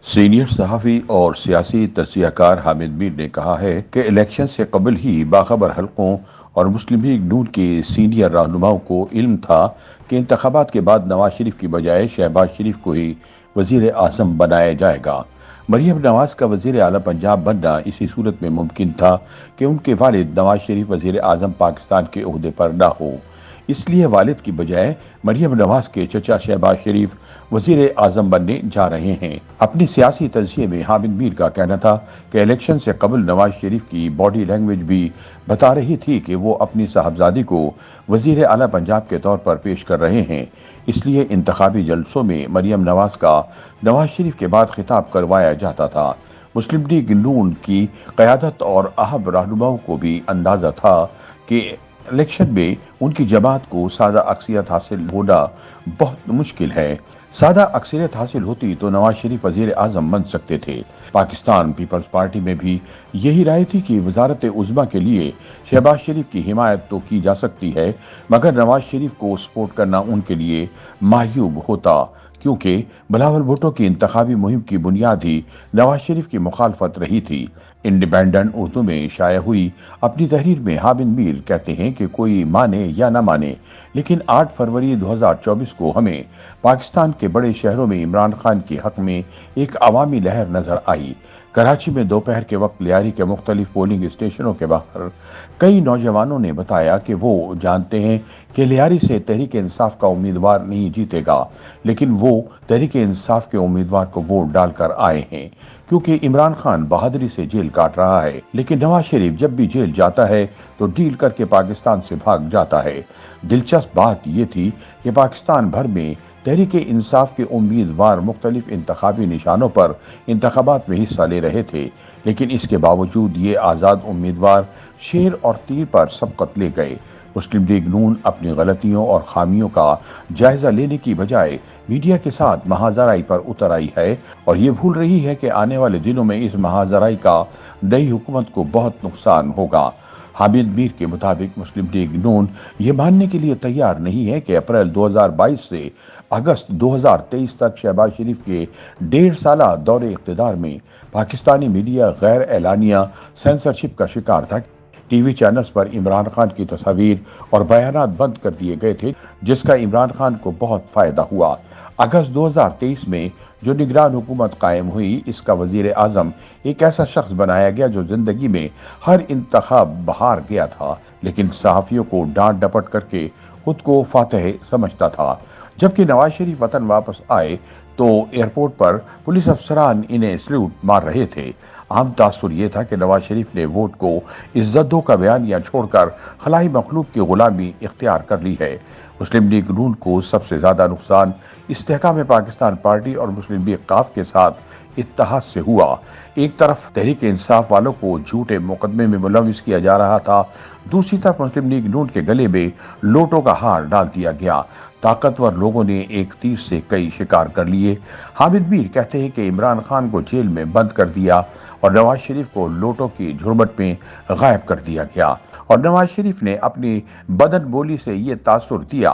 Senior सहाफ़ी और सियासी तज्ज़िया कार हामिद मीर ने कहा है कि इलेक्शन से कबल ही बाखबर हलकों और मुस्लिम लीग नून के सीनियर रहनुमाओं को इल्म था कि इंतखाबात के बाद नवाज शरीफ की बजाय शहबाज शरीफ को ही वज़ीर आज़म बनाया जाएगा। मरियम नवाज का वज़ीर आला पंजाब बनना इसी सूरत में मुमकिन था कि उनके वालिद नवाज शरीफ वज़ीर आज़म पाकिस्तान के ओहदे पर न हो। इसलिए वालिद की बजाय मरियम नवाज के चचा शहबाज शरीफ वजीर आजम बनने जा रहे हैं। अपनी सियासी तजिए में हामिद मीर का कहना था कि इलेक्शन से कबल नवाज शरीफ की बॉडी लैंग्वेज भी बता रही थी कि वो अपनी साहबजादी को वजीर आला पंजाब के तौर पर पेश कर रहे हैं। इसलिए इंतखाबी जलसों में मरियम नवाज का नवाज शरीफ के बाद खिताब करवाया जाता था। मुस्लिम लीग नून की क़यादत और अहम रहनुमाओं को भी अंदाजा था कि इलेक्शन में उनकी जमात को सादा अक्सरियत हासिल होना बहुत मुश्किल है। सादा अक्सरियत हासिल होती तो नवाज शरीफ वजीर आजम बन सकते थे। पाकिस्तान पीपल्स पार्टी में भी यही राय थी कि वजारत उज़्मा के लिए शहबाज शरीफ की हिमायत तो की जा सकती है, मगर नवाज शरीफ को सपोर्ट करना उनके लिए मायूब होता, क्योंकि बिलावल भुट्टो की इंतखाबी मुहिम की बुनियाद ही नवाज शरीफ की मुखालफत रही थी। इंडिपेंडेंट उर्दू में शाया हुई अपनी तहरीर में हामिद मीर कहते हैं कि कोई माने या ना माने, लेकिन 8 फरवरी 2024 को हमें पाकिस्तान के बड़े शहरों में इमरान खान के हक में एक अवामी लहर नजर आई। कराची में दोपहर के वक्त लियारी के मुख्तलिफ पोलिंग स्टेशनों के बाहर कई नौजवानों ने बताया कि वो जानते हैं कि लियारी से तहरीक इंसाफ का उम्मीदवार नहीं जीतेगा, लेकिन वो तहरीक इंसाफ के उम्मीदवार को वोट डालकर आए हैं, क्योंकि इमरान खान बहादुरी से जेल काट रहा है। लेकिन नवाज शरीफ जब भी जेल जाता है तो डील करके पाकिस्तान से भाग जाता है। दिलचस्प बात यह थी कि पाकिस्तान भर में तहरीक इंसाफ के उम्मीदवार मुख्तलिफ इंतखाबी निशानों पर इंतखाबात में हिस्सा ले रहे थे, लेकिन इसके बावजूद ये आज़ाद उम्मीदवार शेर और तीर पर सबकत ले गए। मुस्लिम लीग नून अपनी गलतियों और खामियों का जायजा लेने की बजाय मीडिया के साथ महाजराई पर उतर आई है और ये भूल रही है कि आने वाले दिनों में इस महाजराई का नई हुकूमत को बहुत नुकसान होगा। हामिद मीर के मुताबिक मुस्लिम लीग नून ये मानने के लिए तैयार नहीं है कि अप्रैल 2022 से अगस्त 2023 तक शहबाज शरीफ के 1.5 साला दौरे इक़्तिदार में पाकिस्तानी मीडिया गैर एलानिया सेंसरशिप का शिकार था। टीवी चैनल्स पर इमरान खान की तस्वीर और बयानात बंद कर दिए गए थे, जिसका इमरान खान को बहुत फायदा हुआ। अगस्त 2023 में जो निगरान हुकूमत कायम हुई, इसका वजीर आजम एक ऐसा शख्स बनाया गया जो जिंदगी में हर इंतखाब हार गया था, लेकिन सहाफियों को डांट डपट करके खुद को फातह समझता था। जबकि नवाज शरीफ वतन वापस आए तो एयरपोर्ट पर पुलिस अफसरान इन्हें सल्यूट मार रहे थे। आम तासुर ये था कि नवाज शरीफ ने वोट को इज्जतों का बयानिया छोड़कर खलाई मखलूक की गुलामी इख्तियार कर ली है। मुस्लिम लीग नून को सबसे ज्यादा नुकसान इस्तेहकाम पाकिस्तान पार्टी और मुस्लिम लीग काफ के साथ इत्तेहाद से हुआ। एक तरफ तहरीक इंसाफ वालों को झूठे मुकदमे में मुलविस किया जा रहा था, दूसरी तरफ मुस्लिम लीग नून के गले में लोटों का हार डाल दिया गया। ताकतवर लोगों ने एक तीर से कई शिकार कर लिए। हामिद मीर कहते हैं कि इमरान खान को जेल में बंद कर दिया और नवाज शरीफ को लोटों की झुरमट में गायब कर दिया गया, और नवाज शरीफ ने अपनी बदन बोली से ये तासुर दिया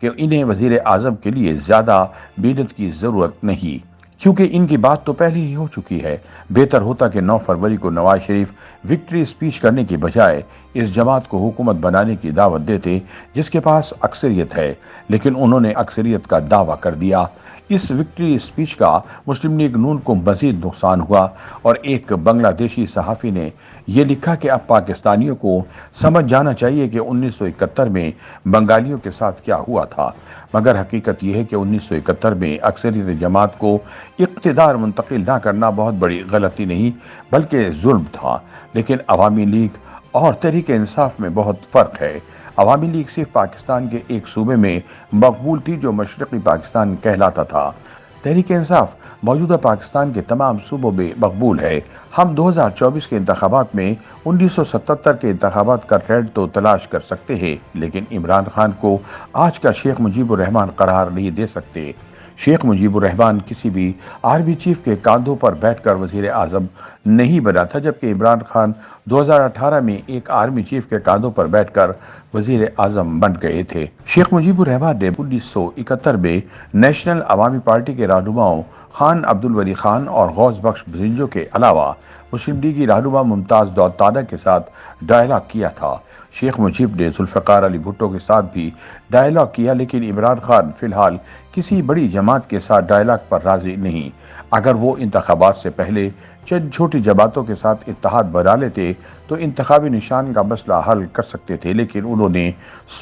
कि इन्हें वजीर आजम के लिए ज्यादा मेहनत की जरूरत नहीं, क्योंकि इनकी बात तो पहले ही हो चुकी है। बेहतर होता कि 9 फरवरी को नवाज शरीफ विक्ट्री स्पीच करने की बजाय इस जमात को हुकूमत बनाने की दावत देते, जिसके पास अक्सरियत है, लेकिन उन्होंने अक्सरियत का दावा कर दिया। इस विक्ट्री स्पीच का मुस्लिम लीग नून को मजीद नुकसान हुआ, और एक बांग्लादेशी सहाफ़ी ने यह लिखा कि अब पाकिस्तानियों को समझ जाना चाहिए कि 1971 में बंगालियों के साथ क्या हुआ था। मगर हकीकत यह है कि 1971 में अक्सरियत जमात को इक़्तिदार मुंतकिल ना करना बहुत बड़ी गलती नहीं बल्कि जुल्म था। लेकिन अवामी लीग और तहरीक इंसाफ में बहुत फ़र्क है। अवामी लीग सिर्फ पाकिस्तान के एक सूबे में मकबूल थी जो मशरक़ी पाकिस्तान कहलाता था। तहरीक इंसाफ मौजूदा पाकिस्तान के तमाम सूबों में मकबूल है। हम 2024 के इंतखाबात में 1977 के इंतखाबात का ट्रेंड तो तलाश कर सकते हैं, लेकिन इमरान खान को आज का शेख मुजीबुर रहमान करार नहीं दे सकते। शेख मुजीबुर रहमान किसी भी आर्मी चीफ के कांधों पर बैठकर वजीर आजम नहीं बना था, जबकि इमरान खान 2018 में एक आर्मी चीफ के कांधों पर बैठकर वजीर आजम बन गए थे। शेख मुजीबुर रहमान ने 1971 में नेशनल अवामी पार्टी के रहनुमाओं خان عبد الولی خان اور غوث بخش بزنجو کے علاوہ مسلم لیگی رہنما ممتاز داؤد تانہ کے ساتھ ڈائلاگ کیا تھا۔ شیخ مجیب نے ذوالفقار علی بھٹو کے ساتھ بھی ڈائلاگ کیا، لیکن عمران خان فی الحال کسی بڑی جماعت کے ساتھ ڈائلاگ پر راضی نہیں۔ اگر وہ انتخابات سے پہلے چند چھوٹی جماعتوں کے ساتھ اتحاد بنا لیتے تو انتخابی نشان کا مسئلہ حل کر سکتے تھے، لیکن انہوں نے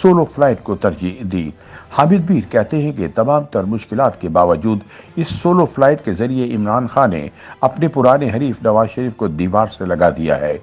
سولو فلائٹ کو ترجیح دی۔ حامد میر کہتے ہیں کہ تمام تر مشکلات کے باوجود اس سولو فلائٹ کے ذریعے عمران خان نے اپنے پرانے حریف نواز شریف کو دیوار سے لگا دیا ہے۔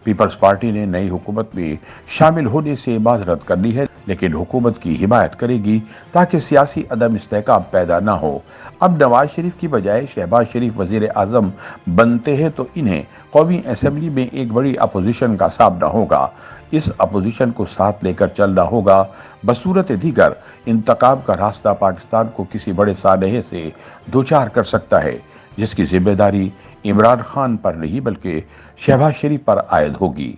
پیپلز پارٹی نے نئی حکومت میں شامل ہونے سے معذرت کر لی ہے، لیکن حکومت کی حمایت کرے گی تاکہ سیاسی عدم استحکام پیدا نہ ہو۔ اب نواز شریف کی بجائے شہباز شریف وزیر اعظم بنتے ہیں تو انہیں قومی اسمبلی میں ایک بڑی اپوزیشن کا سامنا ہوگا۔ اس اپوزیشن کو ساتھ لے کر چلنا ہوگا۔ بصورت دیگر انتقام کا راستہ پاکستان کو کسی بڑے سانحے سے دوچار کر سکتا ہے، جس کی ذمہ داری عمران خان پر نہیں بلکہ شہباز شریف پر عائد ہوگی۔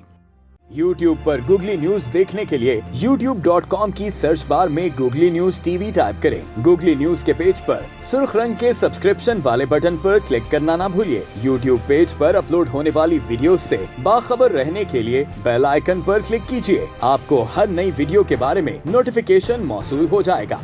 YouTube پر گوگلی نیوز دیکھنے کے لیے youtube.com کی سرچ بار میں googly news T V type کریں۔ گوگلی نیوز کے پیج پر سرخ رنگ کے سبسکرپشن والے بٹن پر کلک کرنا نہ بھولیے۔ YouTube پیج پر اپلوڈ ہونے والی ویڈیوز سے باخبر رہنے کے لیے بیل آئیکن پر کلک کیجیے۔ آپ کو ہر نئی ویڈیو کے بارے میں نوٹیفیکیشن موصول ہو جائے گا۔